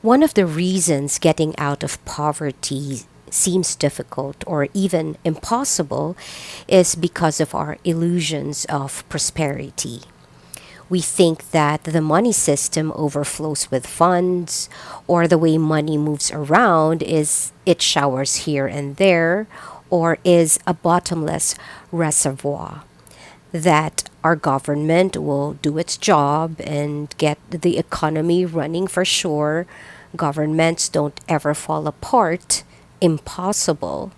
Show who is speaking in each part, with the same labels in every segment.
Speaker 1: One of the reasons getting out of poverty seems difficult or even impossible is because of our illusions of prosperity. We think that the money system overflows with funds, or the way money moves around is it showers here and there, or is a bottomless reservoir. That our government will do its job and get the economy running for sure. Governments don't ever fall apart. Impossible.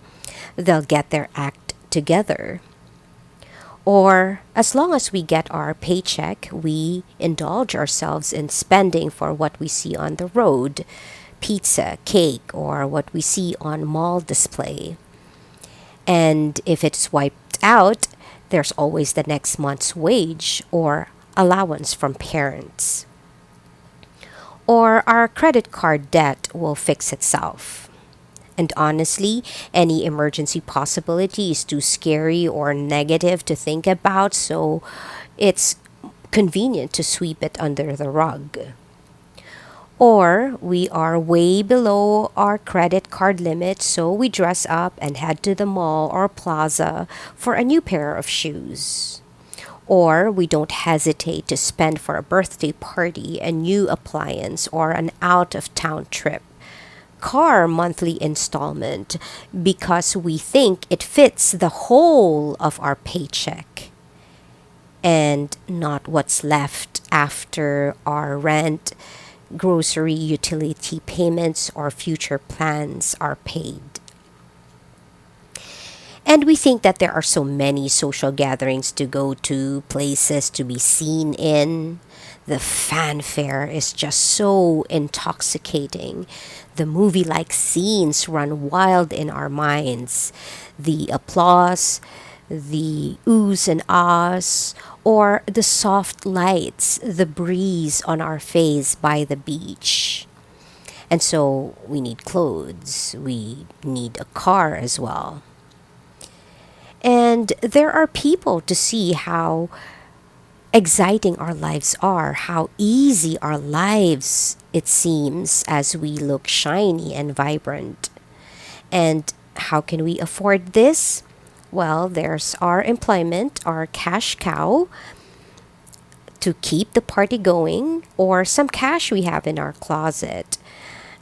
Speaker 1: They'll get their act together. Or as long as we get our paycheck, we indulge ourselves in spending for what we see on the road, pizza, cake, or what we see on mall display. And if it's wiped out, there's always the next month's wage or allowance from parents. Or our credit card debt will fix itself. And honestly, any emergency possibility is too scary or negative to think about, so it's convenient to sweep it under the rug. Or we are way below our credit card limit, so we dress up and head to the mall or plaza for a new pair of shoes. Or we don't hesitate to spend for a birthday party, a new appliance, or an out of town trip. Car monthly installment because we think it fits the whole of our paycheck and not what's left after our rent, grocery, utility payments, or future plans are paid. And we think that there are so many social gatherings to go to, places to be seen in. The fanfare is just so intoxicating. The movie like scenes run wild in our minds. The applause, the oohs and ahs, or the soft lights, the breeze on our face by the beach. And so we need clothes, we need a car as well. And there are people to see how exciting our lives are, how easy our lives it seems as we look shiny and vibrant. And how can we afford this? Well, there's our employment, our cash cow to keep the party going, or some cash we have in our closet.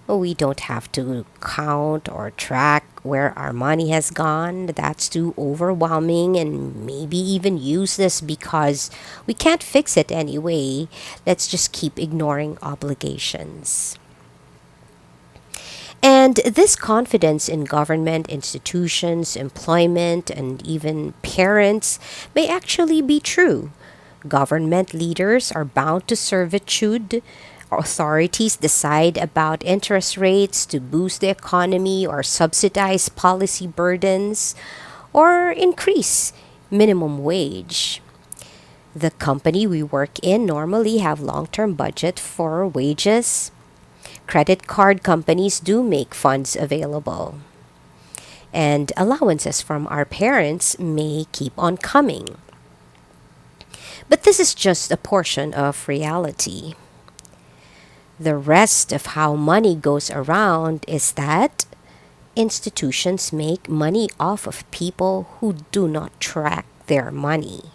Speaker 1: We don't have to count or track where our money has gone. That's too overwhelming and maybe even useless because we can't fix it anyway. Let's just keep ignoring obligations. And this confidence in government, institutions, employment, and even parents may actually be true. Government leaders are bound to servitude. Authorities decide about interest rates to boost the economy or subsidize policy burdens or increase minimum wage. The company we work in normally have long-term budget for wages. Credit card companies do make funds available. And allowances from our parents may keep on coming. But this is just a portion of reality. The rest of how money goes around is that institutions make money off of people who do not track their money.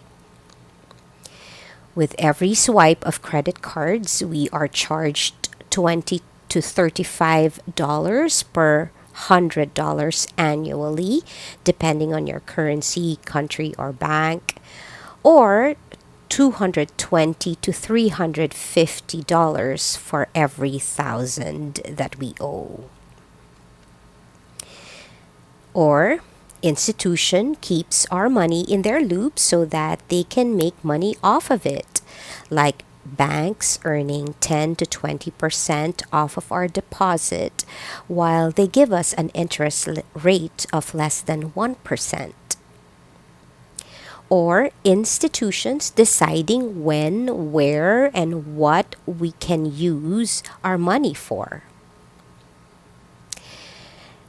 Speaker 1: With every swipe of credit cards, we are charged $20 to $35 per $100 annually, depending on your currency, country, or bank, or $220 to $350 for every thousand that we owe. Or institution keeps our money in their loop so that they can make money off of it, like banks earning 10 to 20% off of our deposit while they give us an interest rate of less than 1%. Or institutions deciding when, where, and what we can use our money for.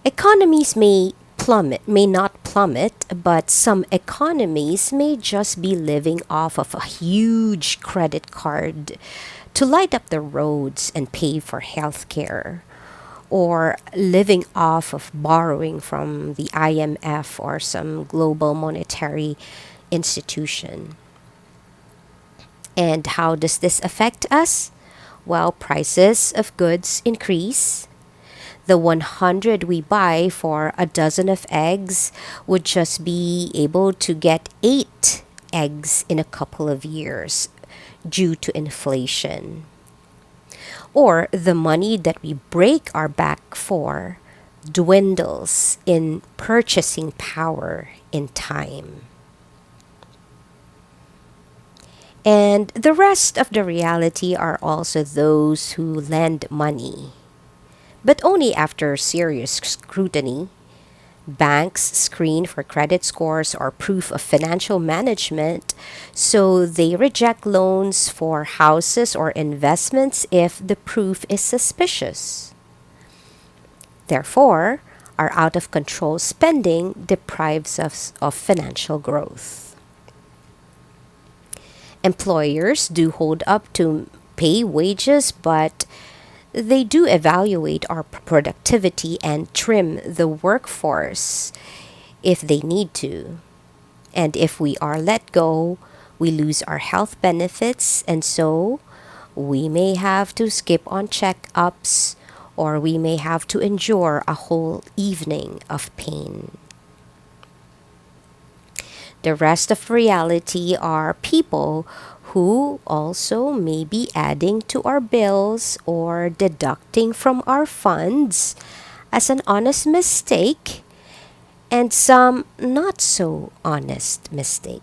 Speaker 1: Economies may not plummet, but some economies may just be living off of a huge credit card to light up the roads and pay for healthcare, or living off of borrowing from the IMF or some global monetary institution. And how does this affect us? Well, prices of goods increase. The 100 we buy for a dozen of eggs would just be able to get 8 eggs in a couple of years due to inflation. Or the money that we break our back for dwindles in purchasing power in time. And the rest of the reality are also those who lend money, but only after serious scrutiny. Banks screen for credit scores or proof of financial management, so they reject loans for houses or investments if the proof is suspicious. Therefore, our out of control spending deprives us of financial growth. Employers do hold up to pay wages, but they do evaluate our productivity and trim the workforce if they need to. And if we are let go, we lose our health benefits, and so we may have to skip on checkups, or we may have to endure a whole evening of pain. The rest of reality are people who also may be adding to our bills or deducting from our funds as an honest mistake, and some not so honest mistake.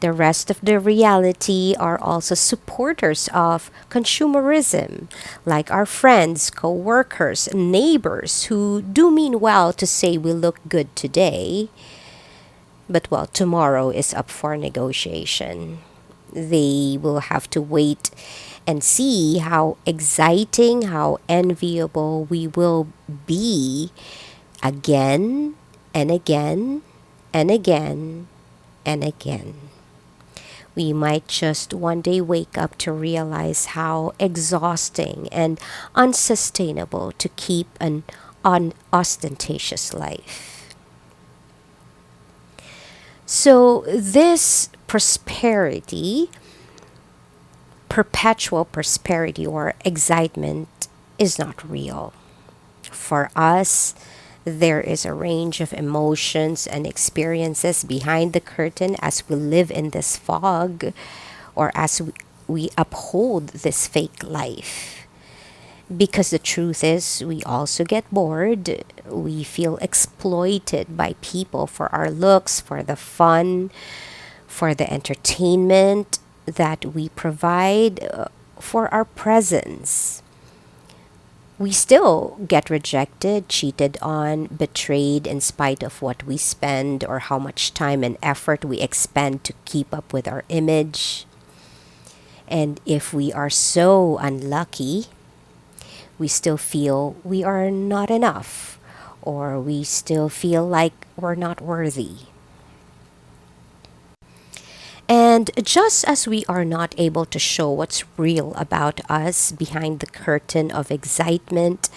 Speaker 1: The rest of the reality are also supporters of consumerism, like our friends, co workers, neighbors who do mean well to say we look good today, but well, tomorrow is up for negotiation. They will have to wait and see how exciting, how enviable we will be again and again and again and again. We might just one day wake up to realize how exhausting and unsustainable to keep an unostentatious life. So, this prosperity, perpetual prosperity or excitement, is not real. For us, there is a range of emotions and experiences behind the curtain as we live in this fog, or as we uphold this fake life. Because the truth is, we also get bored. We feel exploited by people for our looks, for the fun, for the entertainment that we provide, for our presence. We still get rejected, cheated on, betrayed in spite of what we spend or how much time and effort we expend to keep up with our image. And if we are so unlucky, we still feel we are not enough, or we still feel like we're not worthy. And just as we are not able to show what's real about us behind the curtain of excitement,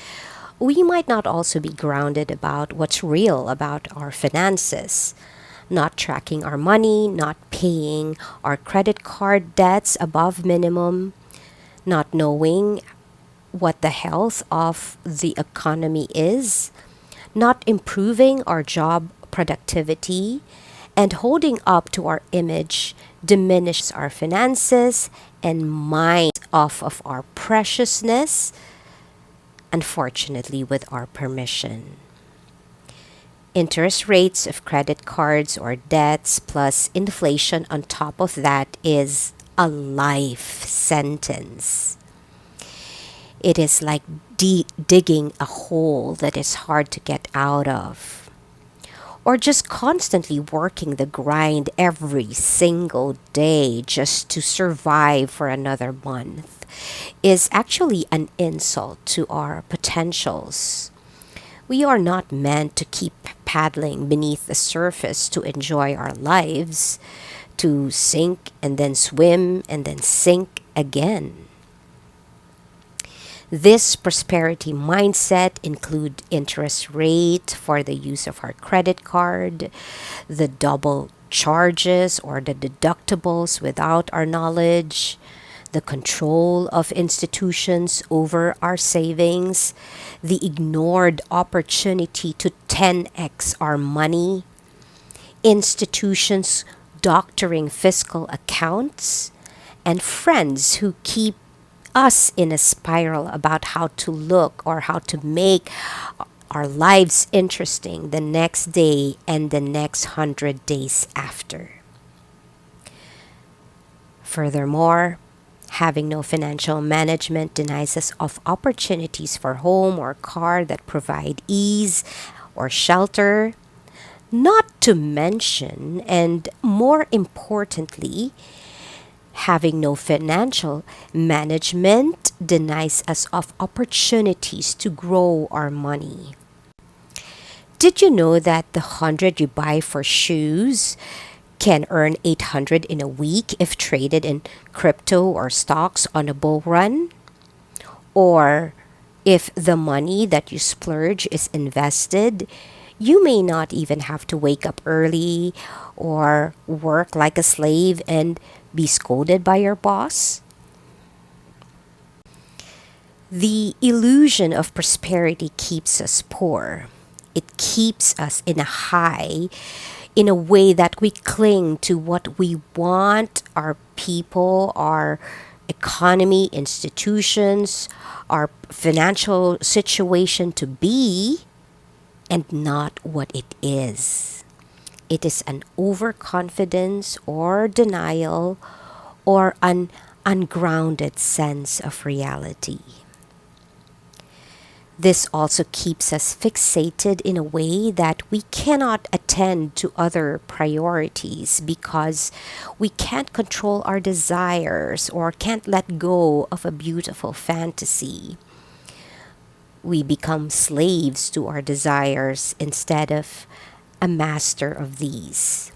Speaker 1: we might not also be grounded about what's real about our finances. Not tracking our money, not paying our credit card debts above minimum, not knowing what the health of the economy is, not improving our job productivity, and holding up to our image diminishes our finances and minds off of our preciousness, unfortunately, with our permission. Interest rates of credit cards or debts plus inflation on top of that is a life sentence. It is like digging a hole that is hard to get out of. Or just constantly working the grind every single day just to survive for another month is actually an insult to our potentials. We are not meant to keep paddling beneath the surface to enjoy our lives, to sink and then swim and then sink again. This prosperity mindset include interest rate for the use of our credit card, the double charges or the deductibles without our knowledge, the control of institutions over our savings, the ignored opportunity to 10x our money, institutions doctoring fiscal accounts, and friends who keep us in a spiral about how to look or how to make our lives interesting the next day and the next 100 days after. Furthermore, having no financial management denies us of opportunities for home or car that provide ease or shelter. Not to mention, and more importantly, having no financial management denies us of opportunities to grow our money. Did you know that the 100 you buy for shoes can earn 800 in a week if traded in crypto or stocks on a bull run? Or if the money that you splurge is invested, you may not even have to wake up early or work like a slave and be scolded by your boss. The illusion of prosperity keeps us poor. It keeps us in a high in a way that we cling to what we want our people, our economy, institutions, our financial situation to be, and not what it is. It is an overconfidence or denial or an ungrounded sense of reality. This also keeps us fixated in a way that we cannot attend to other priorities because we can't control our desires or can't let go of a beautiful fantasy. We become slaves to our desires instead of a master of these.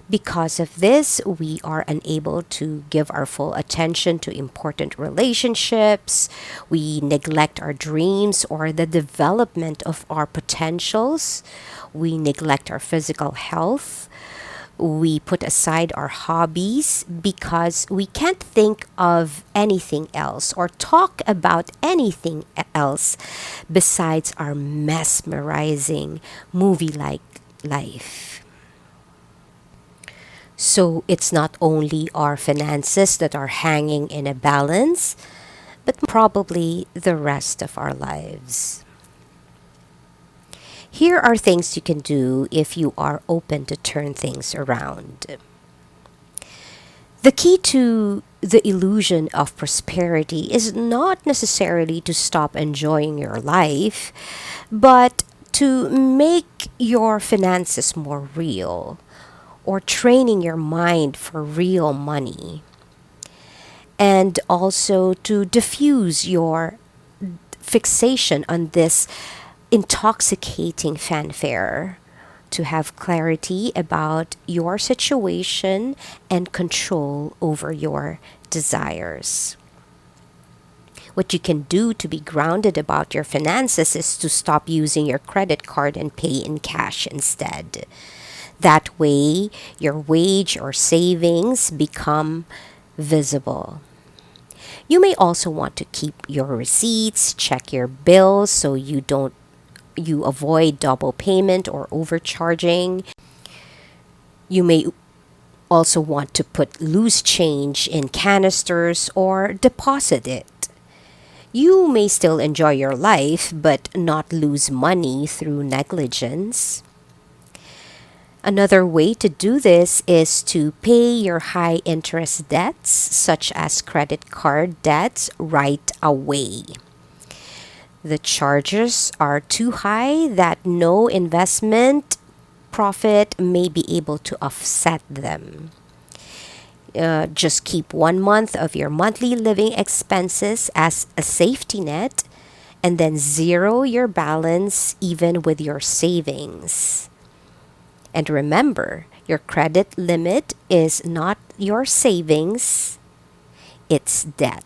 Speaker 1: Because of this, we are unable to give our full attention to important relationships. We neglect our dreams or the development of our potentials. We neglect our physical health. We put aside our hobbies because we can't think of anything else or talk about anything else besides our mesmerizing movie like life. So it's not only our finances that are hanging in a balance, but probably the rest of our lives. Here are things you can do if you are open to turn things around. The key to the illusion of prosperity is not necessarily to stop enjoying your life, but to make your finances more real or training your mind for real money, and also to diffuse your fixation on this intoxicating fanfare, to have clarity about your situation and control over your desires. What you can do to be grounded about your finances is to stop using your credit card and pay in cash instead. That way, your wage or savings become visible. You may also want to keep your receipts, check your bills so you avoid double payment or overcharging. You may also want to put loose change in canisters or deposit it. You may still enjoy your life but not lose money through negligence. Another way to do this is to pay your high interest debts, such as credit card debts, right away. The charges are too high that no investment profit may be able to offset them. Just keep 1 month of your monthly living expenses as a safety net and then zero your balance even with your savings. And remember, your credit limit is not your savings. its debt.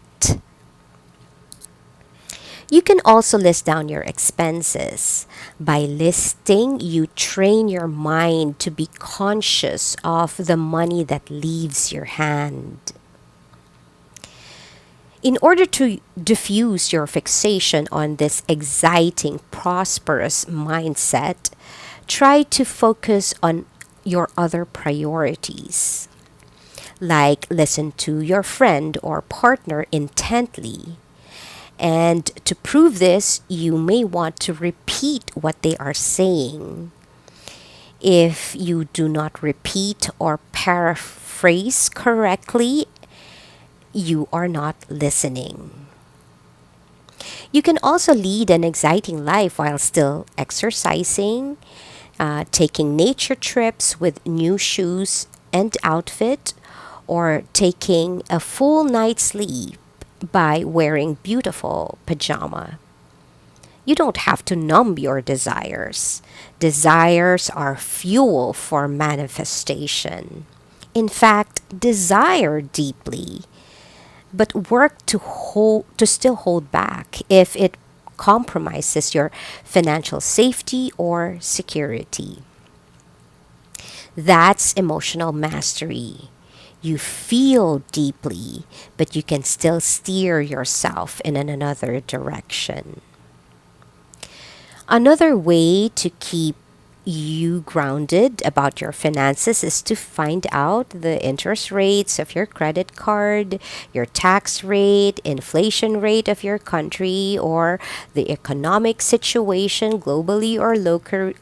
Speaker 1: You can also list down your expenses. By listing, you train your mind to be conscious of the money that leaves your hand. In order to diffuse your fixation on this exciting, prosperous mindset, try to focus on your other priorities. Like listen to your friend or partner intently. And to prove this, you may want to repeat what they are saying. If you do not repeat or paraphrase correctly, you are not listening. You can also lead an exciting life while still exercising, taking nature trips with new shoes and outfit, or taking a full night's sleep by wearing beautiful pajama. You don't have to numb your desires. Desires are fuel for manifestation. In fact, desire deeply, but work to still hold back if it compromises your financial safety or security. That's emotional mastery. You feel deeply, but you can still steer yourself in another direction. Another way to keep you grounded about your finances is to find out the interest rates of your credit card, your tax rate, inflation rate of your country, or the economic situation globally or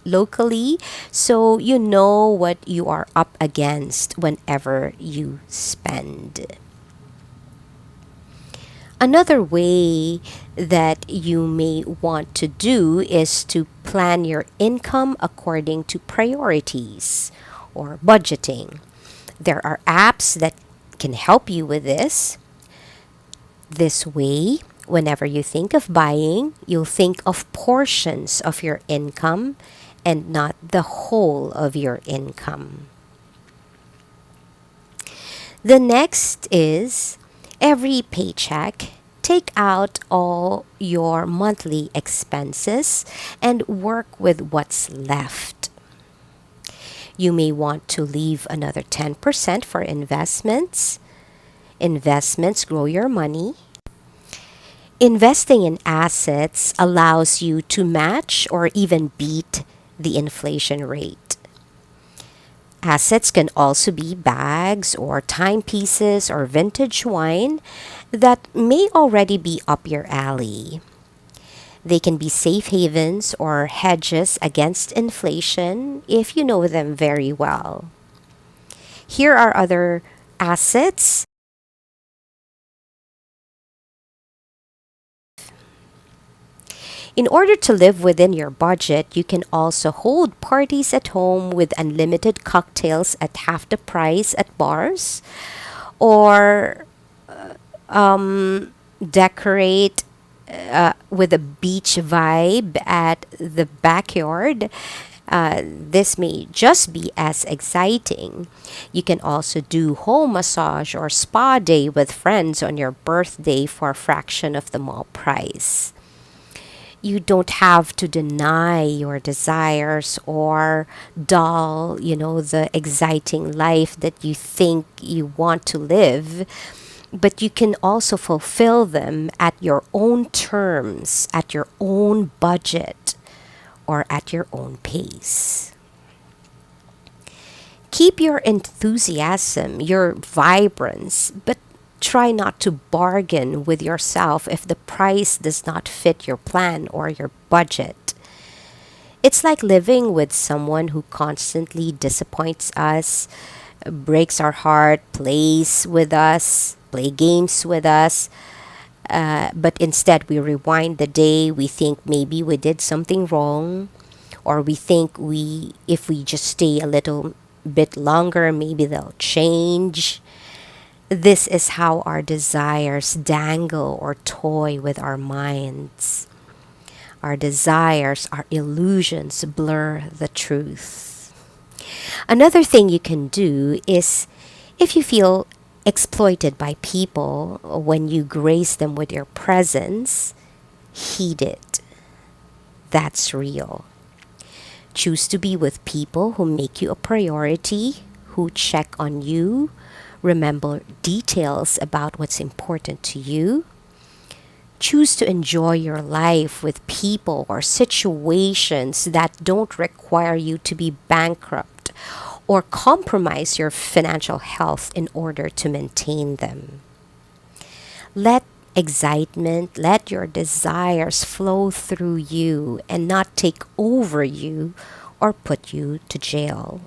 Speaker 1: locally, so you know what you are up against whenever you spend. Another way that you may want to do is to plan your income according to priorities or budgeting. There are apps that can help you with this. This way, whenever you think of buying, you'll think of portions of your income and not the whole of your income. The next is every paycheck, take out all your monthly expenses and work with what's left. You may want to leave another 10% for investments. Investments grow your money. Investing in assets allows you to match or even beat the inflation rate. Assets can also be bags or timepieces or vintage wine that may already be up your alley. They can be safe havens or hedges against inflation if you know them very well. Here are other assets. In order to live within your budget, you can also hold parties at home with unlimited cocktails at half the price at bars, or decorate with a beach vibe at the backyard. This may just be as exciting. You can also do home massage or spa day with friends on your birthday for a fraction of the mall price. You don't have to deny your desires or dull, the exciting life that you think you want to live, but you can also fulfill them at your own terms, at your own budget, or at your own pace. Keep your enthusiasm, your vibrance, but try not to bargain with yourself if the price does not fit your plan or your budget. It's like living with someone who constantly disappoints us, breaks our heart, plays with us, play games with us. But instead, we rewind the day. We think maybe we did something wrong, or we think if we just stay a little bit longer, maybe they'll change. This is how our desires dangle or toy with our minds. Our desires, our illusions blur the truth. Another thing you can do is if you feel exploited by people when you grace them with your presence, heed it. That's real. Choose to be with people who make you a priority, who check on you, remember details about what's important to you. Choose to enjoy your life with people or situations that don't require you to be bankrupt or compromise your financial health in order to maintain them. Let excitement, let your desires flow through you and not take over you or put you to jail.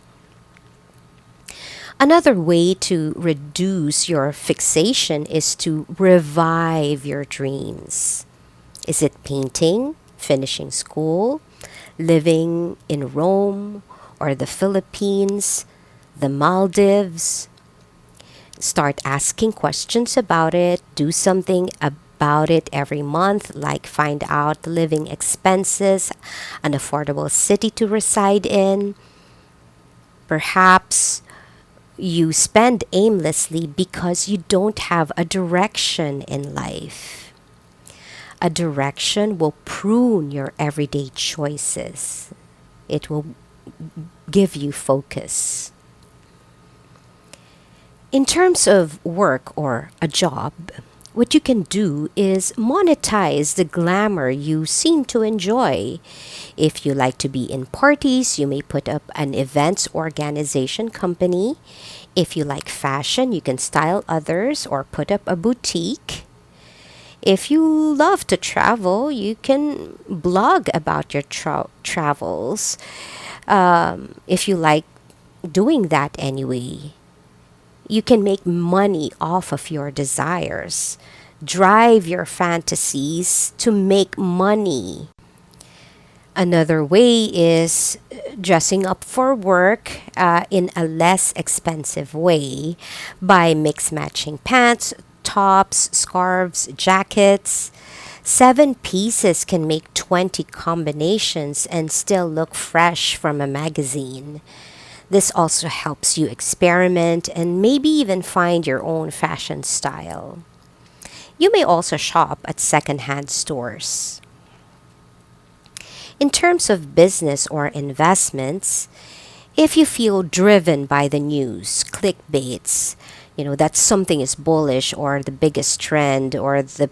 Speaker 1: Another way to reduce your fixation is to revive your dreams. Is it painting, finishing school, living in Rome or the Philippines, the Maldives? Start asking questions about it. Do something about it every month, like find out the living expenses, an affordable city to reside in. Perhaps you spend aimlessly because you don't have a direction in life. A direction will prune your everyday choices. It will give you focus. In terms of work or a job, what you can do is monetize the glamour you seem to enjoy. If you like to be in parties, you may put up an events organization company. If you like fashion, you can style others or put up a boutique. If you love to travel, you can blog about your travels. If you like doing that anyway, you can make money off of your desires. Drive your fantasies to make money. Another way is dressing up for work in a less expensive way by mix matching pants, tops, scarves, jackets. 7 pieces can make 20 combinations and still look fresh from a magazine. This also helps you experiment and maybe even find your own fashion style. You may also shop at secondhand stores. In terms of business or investments, if you feel driven by the news, clickbaits, that something is bullish or the biggest trend or the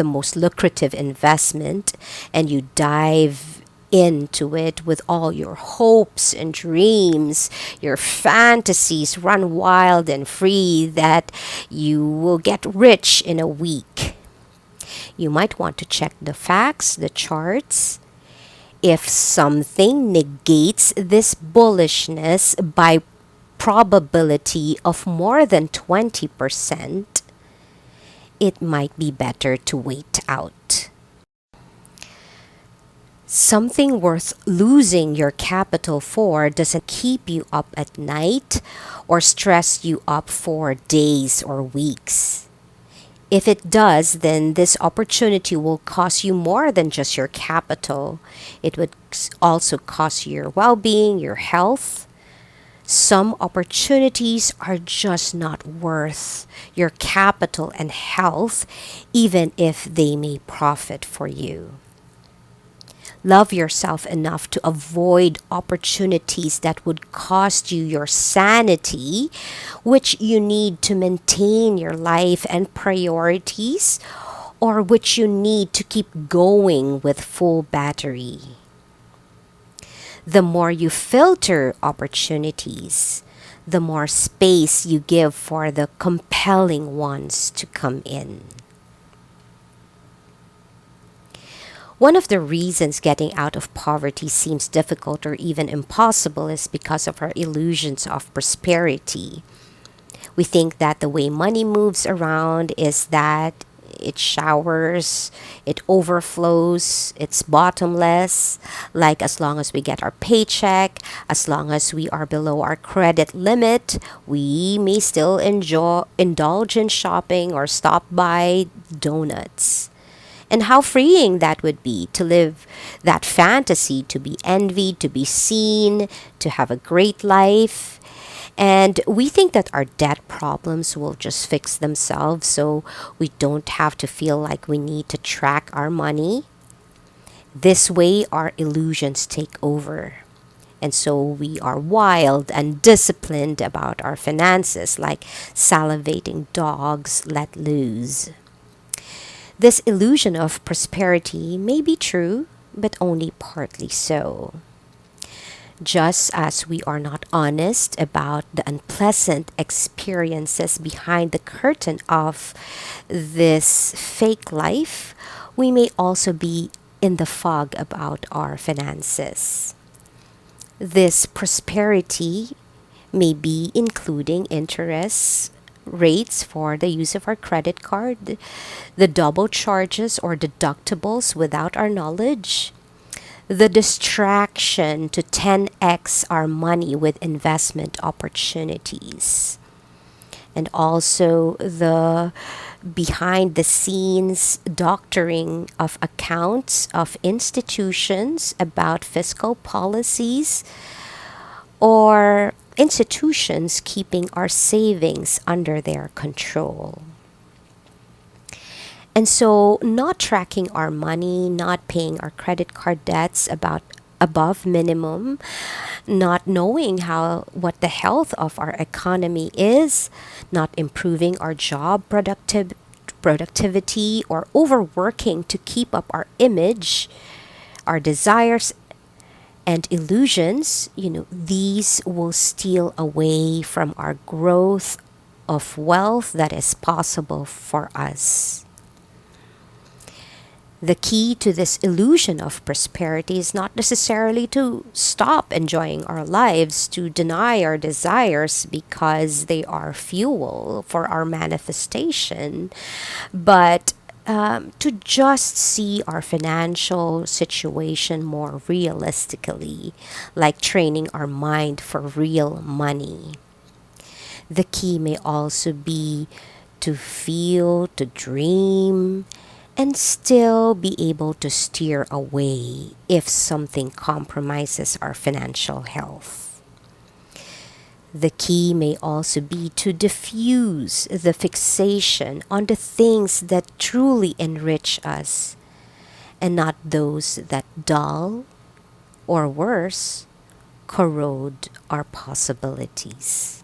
Speaker 1: most lucrative investment, and you dive into it with all your hopes and dreams, your fantasies run wild and free that you will get rich in a week. You might want to check the facts, the charts. If something negates this bullishness by probability of more than 20%, it might be better to wait out. Something worth losing your capital for doesn't keep you up at night or stress you up for days or weeks. If it does, then this opportunity will cost you more than just your capital. It would also cost you your well being, your health. Some opportunities are just not worth your capital and health, even if they may profit for you. Love yourself enough to avoid opportunities that would cost you your sanity, which you need to maintain your life and priorities, or which you need to keep going with full battery. The more you filter opportunities, the more space you give for the compelling ones to come in. One of the reasons getting out of poverty seems difficult or even impossible is because of our illusions of prosperity. We think that the way money moves around is that it showers, it overflows, it's bottomless. Like as long as we get our paycheck, as long as we are below our credit limit, we may still indulge in shopping or stop by donuts. And how freeing that would be to live that fantasy, to be envied, to be seen, to have a great life. And we think that our debt problems will just fix themselves, so we don't have to feel like we need to track our money. This way, our illusions take over. And so we are wild and disciplined about our finances, like salivating dogs let loose. This illusion of prosperity may be true, but only partly so. Just as we are not honest about the unpleasant experiences behind the curtain of this fake life, we may also be in the fog about our finances. This prosperity may be including interest rates for the use of our credit card, the double charges or deductibles without our knowledge, the distraction to 10x our money with investment opportunities, and also the behind the scenes doctoring of accounts of institutions about fiscal policies, or institutions keeping our savings under their control. And so, not tracking our money, not paying our credit card debts about above minimum, not knowing how what the health of our economy is, not improving our job productivity, or overworking to keep up our image, our desires and illusions, these will steal away from our growth of wealth that is possible for us. The key to this illusion of prosperity is not necessarily to stop enjoying our lives, to deny our desires because they are fuel for our manifestation, but to just see our financial situation more realistically, like training our mind for real money. The key may also be to feel, to dream, and still be able to steer away if something compromises our financial health. The key may also be to diffuse the fixation on the things that truly enrich us and not those that dull or worse, corrode our possibilities.